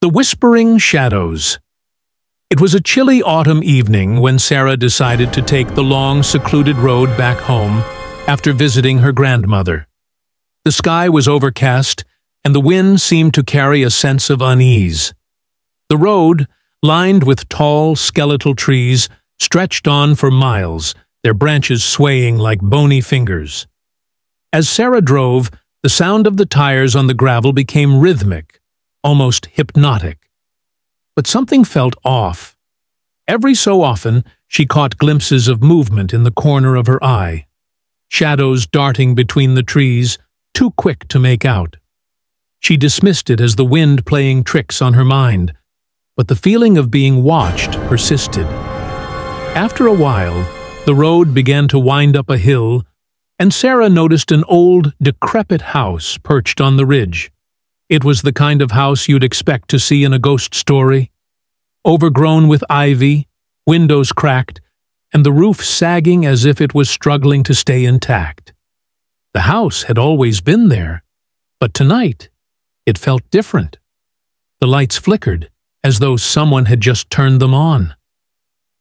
The Whispering Shadows. It was a chilly autumn evening when Sarah decided to take the long, secluded road back home after visiting her grandmother. The sky was overcast, and the wind seemed to carry a sense of unease. The road, lined with tall, skeletal trees, stretched on for miles, their branches swaying like bony fingers. As Sarah drove, the sound of the tires on the gravel became rhythmic, almost hypnotic. But something felt off. Every so often, she caught glimpses of movement in the corner of her eye, shadows darting between the trees, too quick to make out. She dismissed it as the wind playing tricks on her mind, but the feeling of being watched persisted. After a while, the road began to wind up a hill, and Sarah noticed an old, decrepit house perched on the ridge. It was the kind of house you'd expect to see in a ghost story. Overgrown with ivy, windows cracked, and the roof sagging as if it was struggling to stay intact. The house had always been there, but tonight it felt different. The lights flickered, as though someone had just turned them on.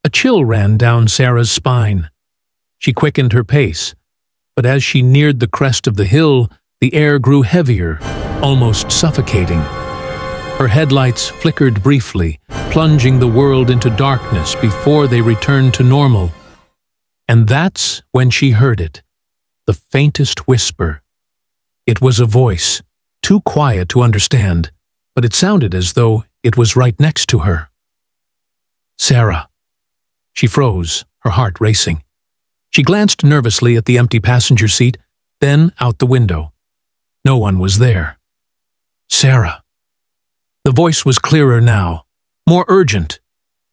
A chill ran down Sarah's spine. She quickened her pace, but as she neared the crest of the hill, the air grew heavier, almost suffocating. Her headlights flickered briefly, plunging the world into darkness before they returned to normal. And that's when she heard it, the faintest whisper. It was a voice, too quiet to understand, but it sounded as though it was right next to her. Sarah. She froze, her heart racing. She glanced nervously at the empty passenger seat, then out the window. No one was there. Sarah. The voice was clearer now, more urgent,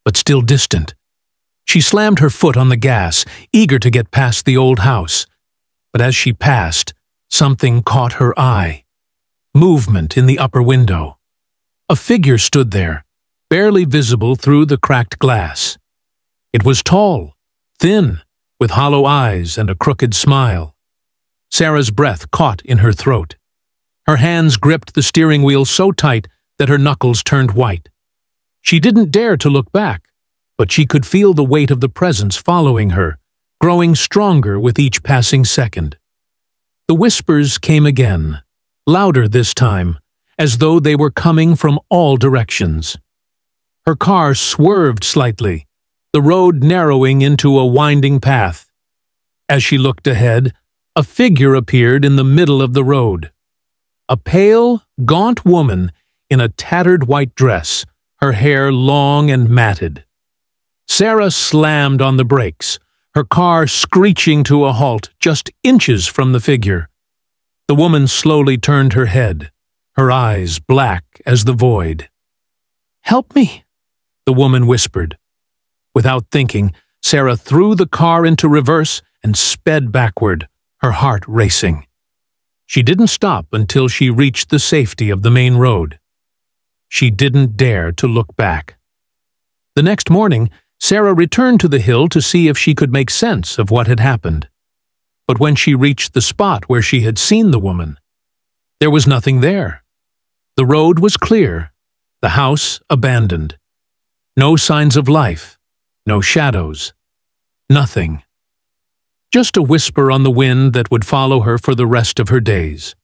but still distant. She slammed her foot on the gas, eager to get past the old house. But as she passed, something caught her eye. Movement in the upper window. A figure stood there, barely visible through the cracked glass. It was tall, thin, with hollow eyes and a crooked smile. Sarah's breath caught in her throat. Her hands gripped the steering wheel so tight that her knuckles turned white. She didn't dare to look back, but she could feel the weight of the presence following her, growing stronger with each passing second. The whispers came again, louder this time, as though they were coming from all directions. Her car swerved slightly, the road narrowing into a winding path. As she looked ahead, a figure appeared in the middle of the road. A pale, gaunt woman in a tattered white dress, her hair long and matted. Sarah slammed on the brakes, her car screeching to a halt just inches from the figure. The woman slowly turned her head, her eyes black as the void. "Help me," the woman whispered. Without thinking, Sarah threw the car into reverse and sped backward, her heart racing. She didn't stop until she reached the safety of the main road. She didn't dare to look back. The next morning, Sarah returned to the hill to see if she could make sense of what had happened. But when she reached the spot where she had seen the woman, there was nothing there. The road was clear, the house abandoned. No signs of life, no shadows, nothing. Just a whisper on the wind that would follow her for the rest of her days.